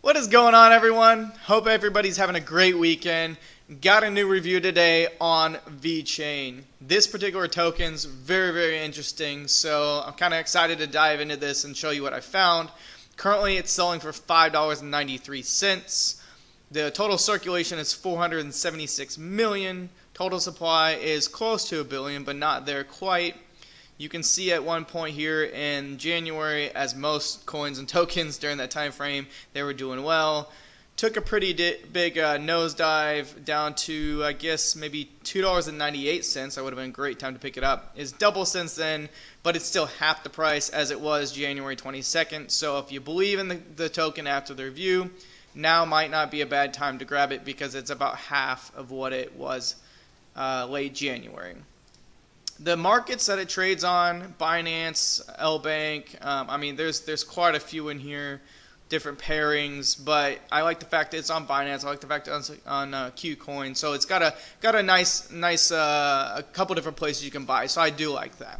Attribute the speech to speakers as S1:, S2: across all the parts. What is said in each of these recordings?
S1: What is going on, everyone? Hope everybody's having a great weekend. Got a new review today on Vechain. This particular token's very interesting, so I'm kind of excited to dive into this and show you what I found. Currently, it's selling for $5.93. The total circulation is 476 million. Total supply is close to a billion, but not there quite. You can see at one point here in January, as most coins and tokens during that time frame, they were doing well. Took a pretty big nosedive down to, I guess, maybe $2.98. That would have been a great time to pick it up. It's double since then, but it's still half the price as it was January 22nd. So if you believe in the token after the review, now might not be a bad time to grab it because it's about half of what it was late January. The markets that it trades on, Binance, L-Bank, I mean, there's quite a few in here, different pairings, but I like the fact that it's on Binance. I like the fact that it's on Qcoin, so it's got a nice a couple different places you can buy, so I do like that.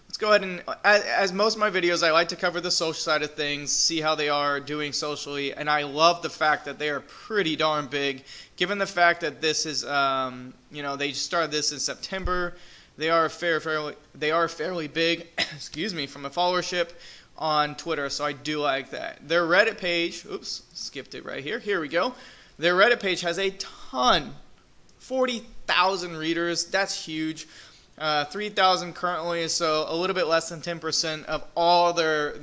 S1: Let's go ahead and, as most of my videos, I like to cover the social side of things, see how they are doing socially, and I love the fact that they are pretty darn big, given the fact that this is, they started this in September. They are fairly big, excuse me, from a followership on Twitter, so I do like that. Their Reddit page, oops, skipped it right here. Here we go. Their Reddit page has a ton, 40,000 readers. That's huge. 3,000 currently, so a little bit less than 10% of all their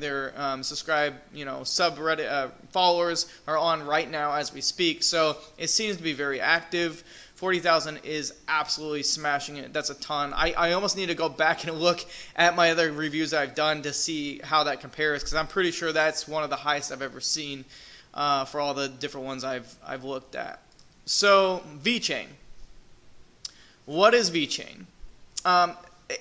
S1: subscribed, subreddit followers are on right now as we speak. So it seems to be very active. 40,000 is absolutely smashing it. That's a ton. I almost need to go back and look at my other reviews that I've done to see how that compares, because I'm pretty sure that's one of the highest I've ever seen for all the different ones I've looked at. So Vechain. What is Vechain?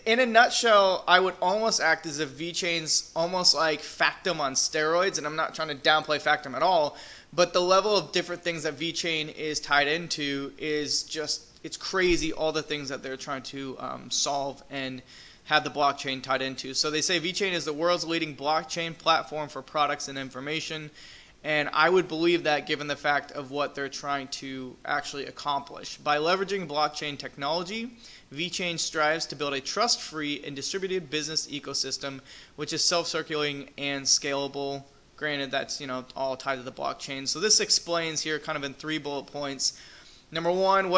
S1: In a nutshell, I would almost act as if Vechain's almost like Factom on steroids, and I'm not trying to downplay Factom at all, but the level of different things that Vechain is tied into is just, it's crazy, all the things that they're trying to solve and have the blockchain tied into. So they say Vechain is the world's leading blockchain platform for products and information, and I would believe that given the fact of what they're trying to actually accomplish. By leveraging blockchain technology, Vechain strives to build a trust-free and distributed business ecosystem which is self-circulating and scalable. Granted, that's all tied to the blockchain. So this explains here kind of in 3 bullet points. Number one,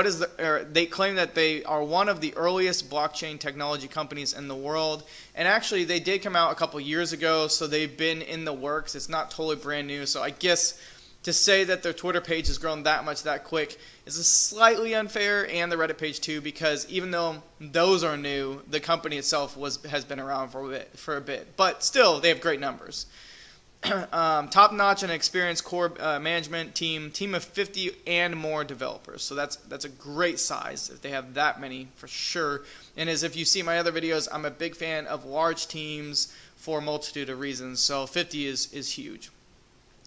S1: they claim that they are one of the earliest blockchain technology companies in the world. And actually, they did come out a couple years ago, so they've been in the works. It's not totally brand new. So I guess to say that their Twitter page has grown that much that quick is slightly unfair, and the Reddit page too, because even though those are new, the company itself has been around for a bit. But still, they have great numbers. Top-notch and experienced core management team of 50 and more developers. So that's a great size if they have that many, for sure. And as if you see my other videos, I'm a big fan of large teams for a multitude of reasons. So 50 is huge.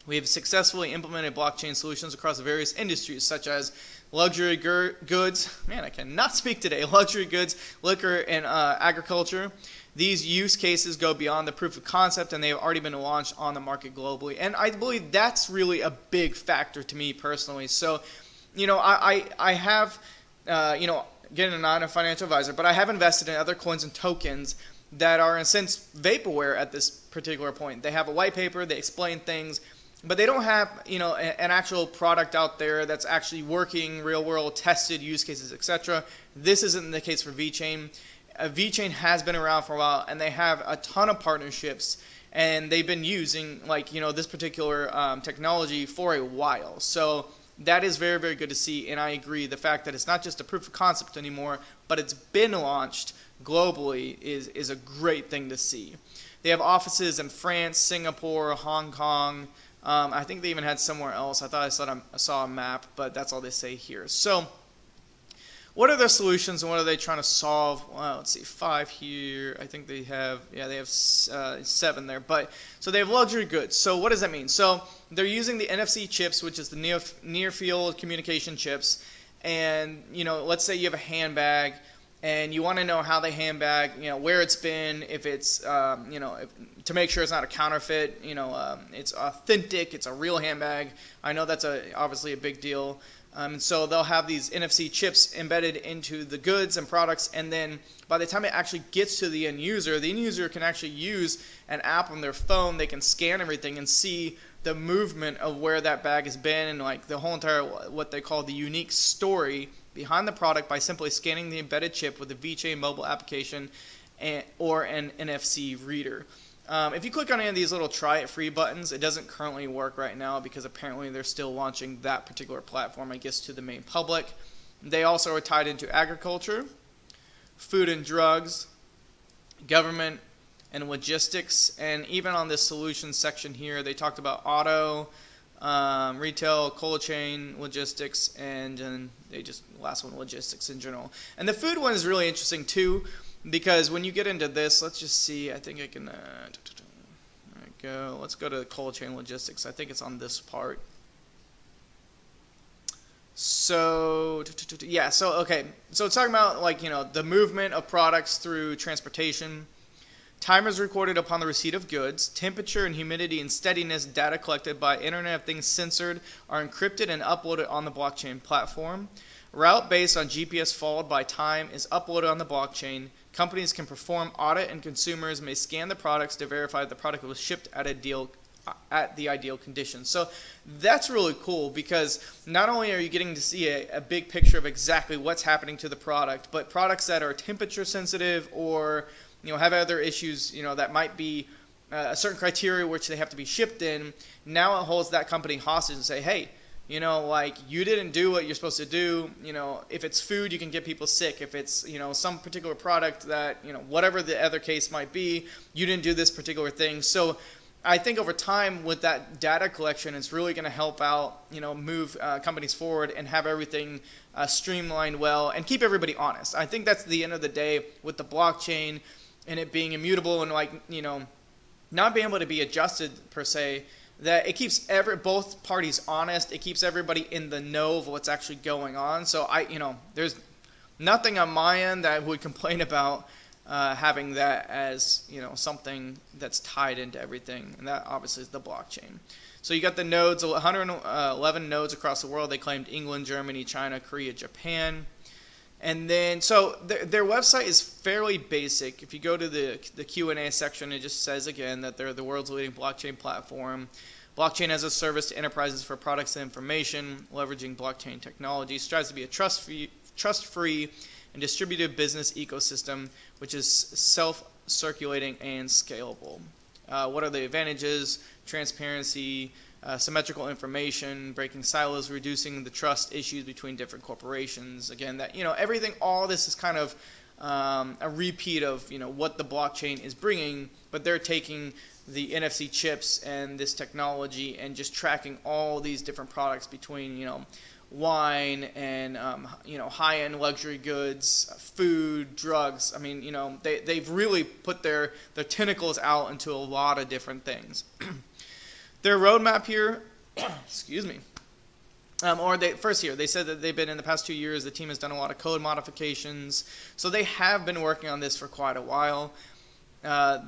S1: We have successfully implemented blockchain solutions across various industries such as luxury goods, man, I cannot speak today, luxury goods, liquor, and agriculture. These use cases go beyond the proof of concept, and they have already been launched on the market globally. And I believe that's really a big factor to me personally. So, I have, again, I'm not a financial advisor, but I have invested in other coins and tokens that are, in a sense, vaporware at this particular point. They have a white paper, they explain things, but they don't have, an actual product out there that's actually working, real-world, tested use cases, etc. This isn't the case for Vechain. Vechain has been around for a while, and they have a ton of partnerships, and they've been using this particular technology for a while. So that is very good to see, and I agree. The fact that it's not just a proof of concept anymore, but it's been launched globally is a great thing to see. They have offices in France, Singapore, Hong Kong. I think they even had somewhere else. I thought I saw a map, but that's all they say here. So what are their solutions, and what are they trying to solve? Well, let's see, 5 here. I think they have, they have 7 there. But so they have luxury goods. So what does that mean? So they're using the NFC chips, which is the near field communication chips. And let's say you have a handbag, and you want to know how the handbag, where it's been, if it's, to make sure it's not a counterfeit, it's authentic, it's a real handbag. I know that's obviously a big deal. And so they'll have these NFC chips embedded into the goods and products, and then by the time it actually gets to the end user can actually use an app on their phone. They can scan everything and see the movement of where that bag has been, and like the whole entire, what they call the unique story behind the product, by simply scanning the embedded chip with the Vechain mobile application or an NFC reader. If you click on any of these little try it free buttons, it doesn't currently work right now because apparently they're still launching that particular platform, I guess, to the main public. They also are tied into agriculture, food and drugs, government, and logistics. And even on this solutions section here, they talked about auto, retail, cold chain, logistics, and they just, last one, logistics in general. And the food one is really interesting too, because when you get into this, let's just see, I think I can, there we go, let's go to cold chain logistics. I think it's on this part. So, yeah, so, okay, so it's talking about, like, the movement of products through transportation. Time is recorded upon the receipt of goods. Temperature and humidity and steadiness data collected by Internet of Things censored are encrypted and uploaded on the blockchain platform. Route based on GPS followed by time is uploaded on the blockchain. Companies can perform audit, and consumers may scan the products to verify the product was shipped at the ideal conditions. So that's really cool, because not only are you getting to see a big picture of exactly what's happening to the product, but products that are temperature sensitive or have other issues, that might be a certain criteria which they have to be shipped in. Now it holds that company hostage and say, hey, like, you didn't do what you're supposed to do. If it's food, you can get people sick. If it's, some particular product that, whatever the other case might be, you didn't do this particular thing. So I think over time with that data collection, it's really going to help out, move companies forward and have everything streamlined well and keep everybody honest. I think that's the end of the day with the blockchain and it being immutable and, like, not being able to be adjusted per se, that it keeps both parties honest. It keeps everybody in the know of what's actually going on. So there's nothing on my end that I would complain about having that as, something that's tied into everything. And that obviously is the blockchain. So you got the nodes, 111 nodes across the world. They claimed England, Germany, China, Korea, Japan. And then, so their website is fairly basic. If you go to the Q&A section, it just says again that they're the world's leading blockchain platform. Blockchain as a service to enterprises for products and information, leveraging blockchain technology, strives to be a trust-free and distributed business ecosystem, which is self-circulating and scalable. What are the advantages? Transparency, symmetrical information, breaking silos, reducing the trust issues between different corporations. Again, that everything, all this is kind of a repeat of what the blockchain is bringing, but they're taking the NFC chips and this technology and just tracking all these different products between wine and high-end luxury goods, food, drugs. I mean, they've really put their tentacles out into a lot of different things. Their roadmap here, excuse me, they said that they've been, in the past 2 years, the team has done a lot of code modifications. So they have been working on this for quite a while.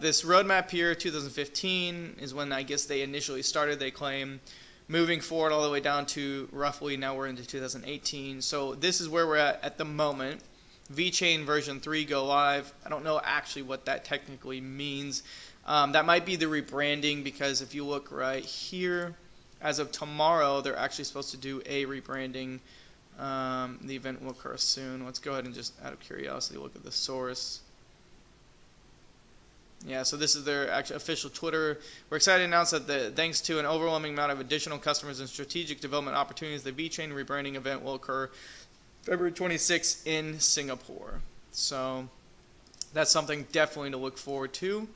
S1: This roadmap here, 2015, is when I guess they initially started, they claim, moving forward all the way down to roughly now we're into 2018. So this is where we're at the moment. Vechain version 3 go live. I don't know actually what that technically means. That might be the rebranding, because if you look right here, as of tomorrow, they're actually supposed to do a rebranding. The event will occur soon. Let's go ahead and just, out of curiosity, look at the source. Yeah, so this is their actual official Twitter. We're excited to announce that thanks to an overwhelming amount of additional customers and strategic development opportunities, the Vechain rebranding event will occur February 26th in Singapore. So that's something definitely to look forward to.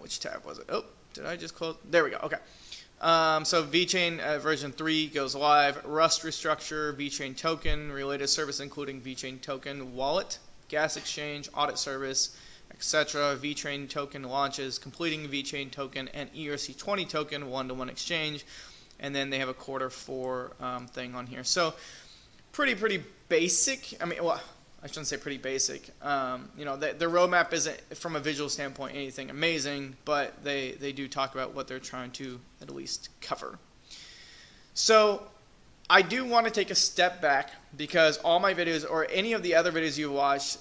S1: Which tab was it? Oh, did I just close? There we go. Okay. So Vechain version 3 goes live. Rust restructure, Vechain token, related service including Vechain token wallet, gas exchange, audit service, etc. Vechain token launches, completing Vechain token and ERC20 token one-to-one exchange, and then they have a quarter 4 thing on here. So pretty basic. I mean, well, I shouldn't say pretty basic. You know, their roadmap isn't, from a visual standpoint, anything amazing, but they do talk about what they're trying to at least cover. So I do want to take a step back, because all my videos, or any of the other videos you watched,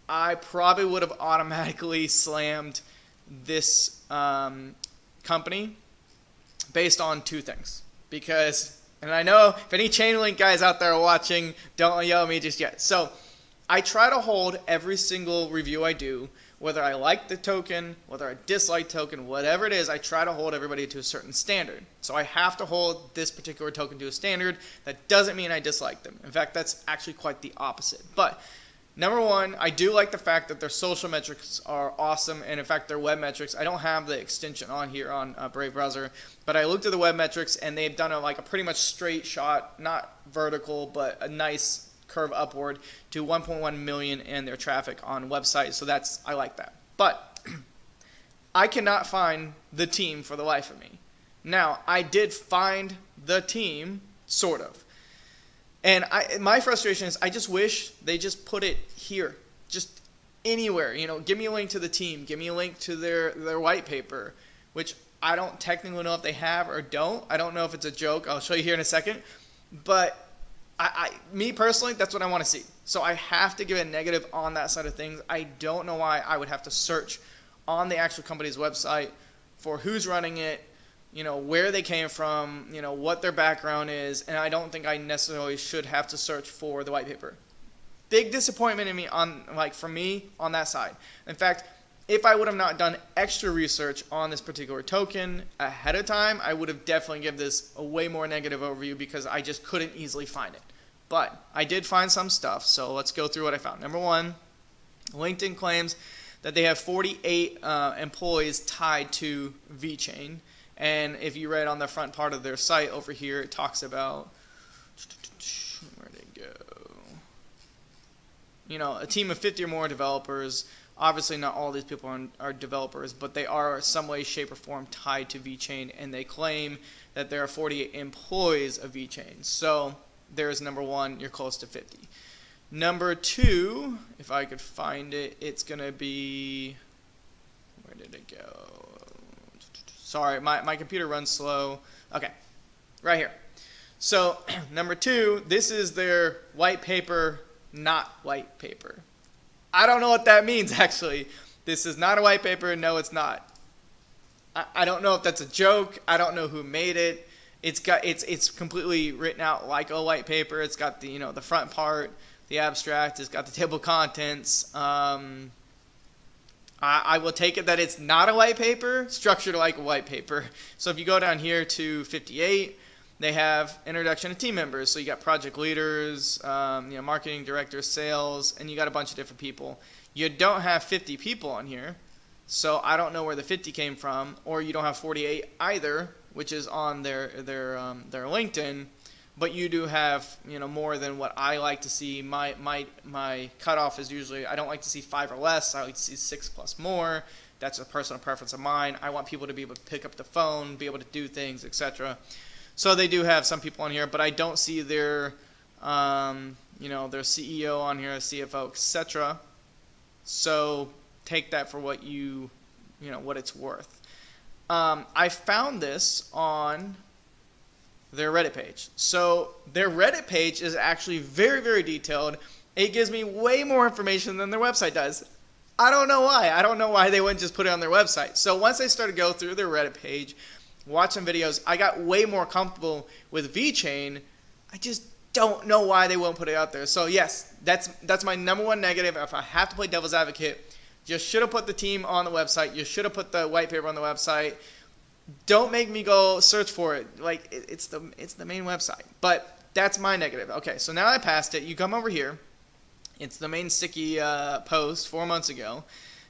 S1: I probably would have automatically slammed this company based on two things. Because, and I know if any Chainlink guys out there are watching, don't yell at me just yet. So I try to hold every single review I do, whether I like the token, whether I dislike token, whatever it is, I try to hold everybody to a certain standard. So I have to hold this particular token to a standard. That doesn't mean I dislike them. In fact, that's actually quite the opposite. But number one, I do like the fact that their social metrics are awesome, and in fact, their web metrics, I don't have the extension on here on Brave Browser, but I looked at the web metrics, and they've done a pretty much straight shot, not vertical, but a nice curve upward to 1.1 million in their traffic on websites. So that's, I like that. But I cannot find the team for the life of me. Now, I did find the team, sort of. And my frustration is I just wish they just put it here, just anywhere. You know, give me a link to the team, give me a link to their white paper, which I don't technically know if they have or don't. I don't know if it's a joke. I'll show you here in a second. But me personally, that's what I want to see. So I have to give a negative on that side of things. I don't know why I would have to search on the actual company's website for who's running it, you know, where they came from, you know, what their background is, and I don't think I necessarily should have to search for the white paper. Big disappointment in me for me on that side. In fact, if I would have not done extra research on this particular token ahead of time, I would have definitely given this a way more negative overview, because I just couldn't easily find it. But I did find some stuff, so let's go through what I found. Number one, LinkedIn claims that they have 48 employees tied to Vechain. And if you read on the front part of their site over here, it talks about, where'd it go? You know, a team of 50 or more developers. Obviously, not all these people are developers, but they are some way, shape, or form tied to Vechain, and they claim that there are 48 employees of Vechain. So there's number one, you're close to 50. Number two, if I could find it, it's going to be, where did it go? Sorry, my computer runs slow. Okay, right here. So number two, this is their white paper, not white paper. I don't know what that means, actually. This is not a white paper. No, it's not. I don't know if that's a joke. I don't know who made it. It's completely written out like a white paper. It's got the, you know, the front part, the abstract. It's got the table of contents. I will take it that it's not a white paper, structured like a white paper. So if you go down here to 58, they have introduction to team members. So you got project leaders, you know, marketing directors, sales, and you got a bunch of different people. You don't have 50 people on here, so I don't know where the 50 came from. Or you don't have 48 either, which is on their LinkedIn. But you do have, you know, more than what I like to see. My cutoff is usually, I don't like to see 5 or less. I like to see 6 plus more. That's a personal preference of mine. I want people to be able to pick up the phone, be able to do things, etc. So they do have some people on here, but I don't see their, you know, their CEO on here, CFO, etc. So take that for what you know, what it's worth. I found this on their Reddit page. So their Reddit page is actually very, very detailed. It gives me way more information than their website does. I don't know why. I don't know why they wouldn't just put it on their website. So once I started to go through their Reddit page, watch some videos, I got way more comfortable with Vechain. I just don't know why they won't put it out there. So yes, that's my number one negative. If I have to play devil's advocate, you should have put the team on the website. You should have put the white paper on the website. Don't make me go search for it. Like, it's the main website. But that's my negative. Okay, so now I passed it. You come over here. It's the main sticky post 4 months ago.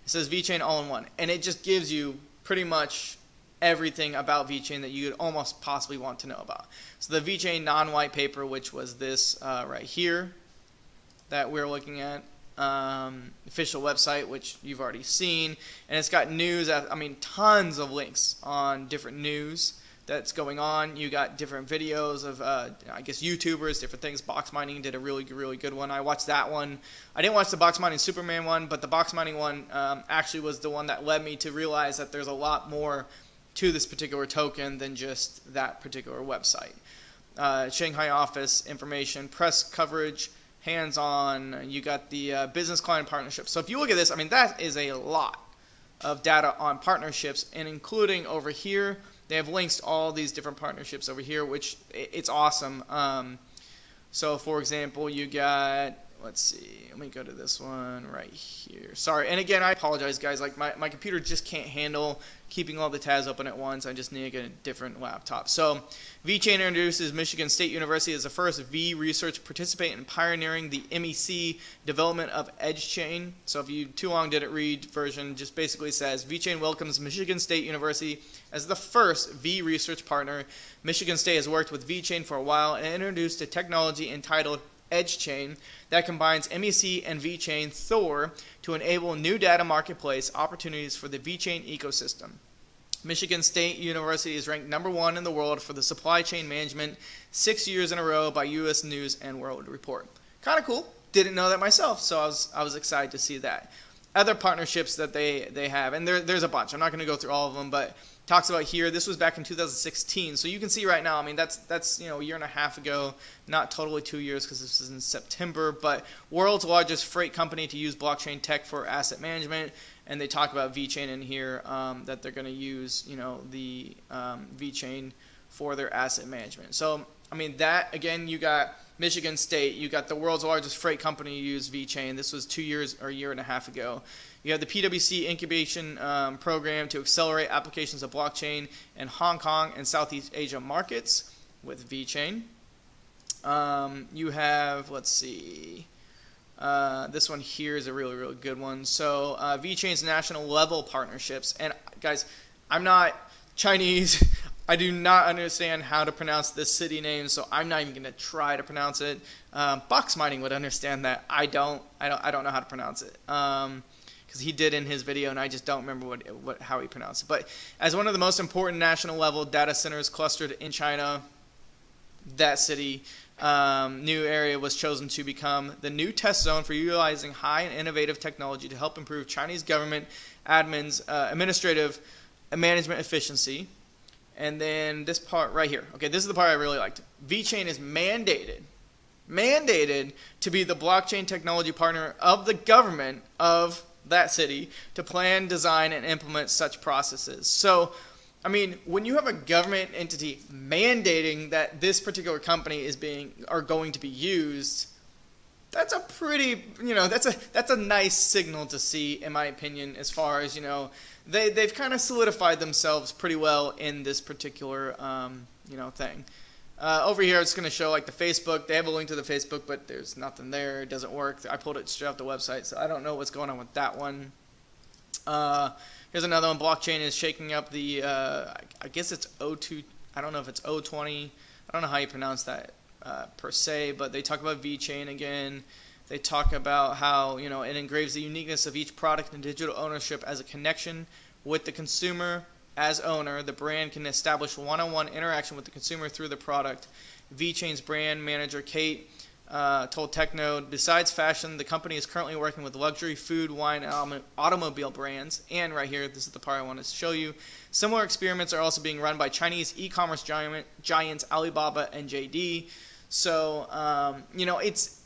S1: It says Vechain all-in-one. And it just gives you pretty much everything about Vechain that you could almost possibly want to know about. So the Vechain non-white paper, which was this right here that we're looking at. Official website, which you've already seen, and it's got news. I mean, tons of links on different news that's going on. You got different videos of, I guess, YouTubers, different things. Box Mining did a really good one. I watched that one. I didn't watch the Box Mining Superman one, but the Box Mining one actually was the one that led me to realize that there's a lot more to this particular token than just that particular website. Shanghai office information, press coverage, hands-on. You got the business client partnership. So if you look at this, I mean, that is a lot of data on partnerships, and including over here, they have links to all these different partnerships over here, which it's awesome. So for example, you got, let's see, let me go to this one right here. Sorry, and again, I apologize, guys. Like my computer just can't handle keeping all the tabs open at once. I just need to get a different laptop. So Vechain introduces Michigan State University as the first V research participant in pioneering the MEC development of Edge Chain. So if you too long didn't read version, just basically says Vechain welcomes Michigan State University as the first V research partner. Michigan State has worked with Vechain for a while and introduced a technology entitled Edge Chain that combines MEC and Vechain Thor to enable new data marketplace opportunities for the Vechain ecosystem. Michigan State University is ranked #1 in the world for the supply chain management 6 years in a row by U.S. News and World Report. Kind of cool. Didn't know that myself, so I was excited to see that. Other partnerships that they have, and there's a bunch. I'm not going to go through all of them, but talks about here, this was back in 2016, so you can see right now, I mean, that's you know, a year and a half ago, not totally 2 years because this is in September, but world's largest freight company to use blockchain tech for asset management, and they talk about Vechain in here, that they're going to use, you know, the Vechain for their asset management. So, I mean, that, again, you got Michigan State, you got the world's largest freight company use Vechain. This was 2 years or a year and a half ago. You have the PwC incubation program to accelerate applications of blockchain in Hong Kong and Southeast Asia markets with Vechain. You have, let's see, this one here is a really good one. So Vechain's national level partnerships. And guys, I'm not Chinese. I do not understand how to pronounce this city name, so I'm not even going to try to pronounce it. Box Mining would understand that. I don't know how to pronounce it. Because he did in his video, and I just don't remember how he pronounced it. But as one of the most important national level data centers clustered in China, that city, new area was chosen to become the new test zone for utilizing high and innovative technology to help improve Chinese government administrative management efficiency. And then this part right here. Okay, this is the part I really liked. Vechain is mandated to be the blockchain technology partner of the government of that city to plan, design, and implement such processes. So, I mean, when you have a government entity mandating that this particular company are going to be used, that's a pretty, you know, that's a nice signal to see, in my opinion, as far as, you know, they've kind of solidified themselves pretty well in this particular, you know, thing. Over here, it's going to show like the Facebook. They have a link to the Facebook, but there's nothing there. It doesn't work. I pulled it straight off the website, so I don't know what's going on with that one. Here's another one. Blockchain is shaking up the, I guess it's O2. I don't know if it's O20. I don't know how you pronounce that per se, but they talk about Vechain again. They talk about how, you know, it engraves the uniqueness of each product and digital ownership as a connection with the consumer. As owner, the brand can establish one-on-one interaction with the consumer through the product. Vechain's brand manager, Kate, told TechNode, besides fashion, the company is currently working with luxury food, wine, and automobile brands. And right here, this is the part I wanted to show you. Similar experiments are also being run by Chinese e-commerce giants Alibaba and JD. So, you know, it's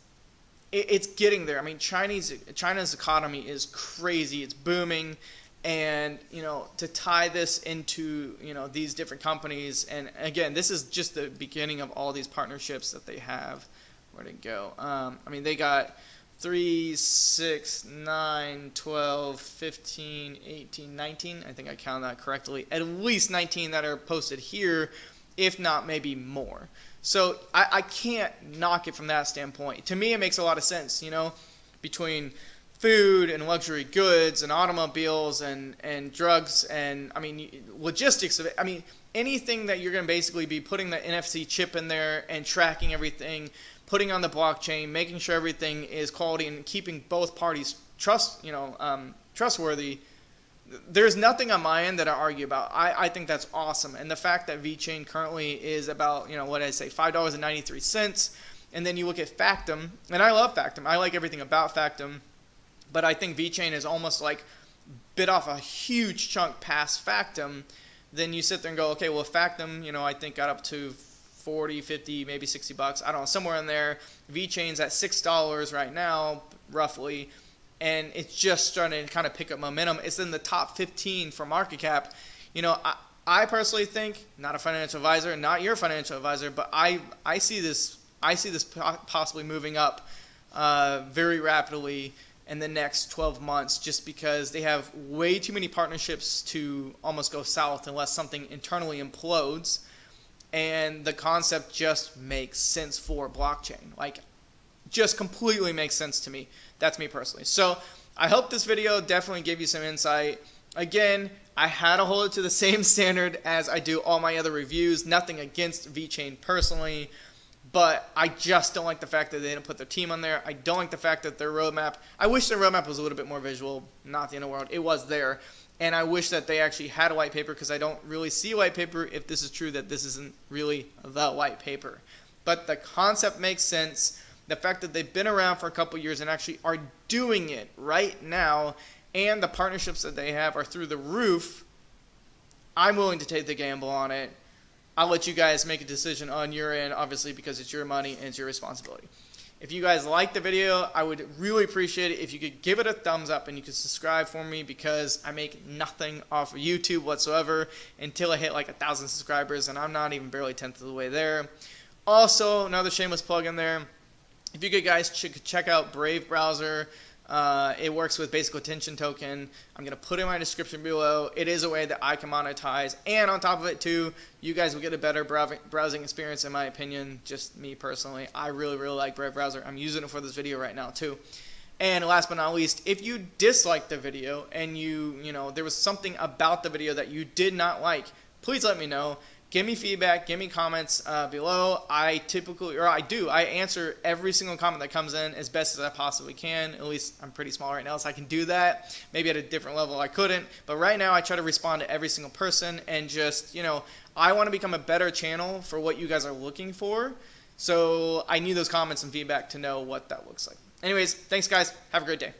S1: getting there. I mean, China's economy is crazy. It's booming. And, you know, to tie this into, you know, these different companies, and again, this is just the beginning of all these partnerships that they have. Where'd it go? I mean, they got 3, 6, 9, 12, 15, 18, 19. I think I counted that correctly. At least 19 that are posted here, if not maybe more. So I can't knock it from that standpoint. To me, it makes a lot of sense, you know, between food and luxury goods and automobiles and drugs and, I mean, logistics of it. I mean, anything that you're going to basically be putting the NFC chip in there and tracking everything, putting on the blockchain, making sure everything is quality and keeping both parties trustworthy. there's nothing on my end that I argue about. I think that's awesome. And the fact that Vechain currently is about, what did I say, $5.93. And then you look at Factom, and I love Factom. I like everything about Factom. But I think Vechain is almost like bit off a huge chunk past Factom. Then you sit there and go, okay, well, Factom, I think got up to 40, 50, maybe $60. I don't know, somewhere in there. Vechain's at $6 right now, roughly. And it's just starting to kind of pick up momentum. It's in the top 15 for market cap. I personally think, not a financial advisor, not your financial advisor, but I see this possibly moving up very rapidly in the next 12 months, just because they have way too many partnerships to almost go south unless something internally implodes. And the concept just makes sense for blockchain. Like, just completely makes sense to me. That's me personally. So I hope this video definitely gave you some insight. Again, I had to hold it to the same standard as I do all my other reviews. Nothing against Vechain personally, but I just don't like the fact that they didn't put their team on there. I don't like the fact that their roadmap, I wish their roadmap was a little bit more visual. Not the end of the world. It was there. And I wish that they actually had a white paper, because I don't really see a white paper if this is true that this isn't really the white paper. But the concept makes sense. The fact that they've been around for a couple years and actually are doing it right now, and the partnerships that they have are through the roof, I'm willing to take the gamble on it. I'll let you guys make a decision on your end, obviously, because it's your money and it's your responsibility. If you guys like the video, I would really appreciate it if you could give it a thumbs up and you could subscribe for me, because I make nothing off of YouTube whatsoever until I hit like 1,000 subscribers, and I'm not even barely 1/10 of the way there. Also, another shameless plug in there. If you guys check out Brave Browser, it works with basic attention token. I'm going to put it in my description below. It is a way that I can monetize. And on top of it, too, you guys will get a better browsing experience, in my opinion. Just me personally. I really, really like Brave Browser. I'm using it for this video right now, too. And last but not least, if you disliked the video and there was something about the video that you did not like, please let me know. Give me feedback, give me comments below. I answer every single comment that comes in as best as I possibly can. At least I'm pretty small right now, so I can do that. Maybe at a different level I couldn't. But right now I try to respond to every single person, and just, I want to become a better channel for what you guys are looking for. So I need those comments and feedback to know what that looks like. Anyways, thanks guys. Have a great day.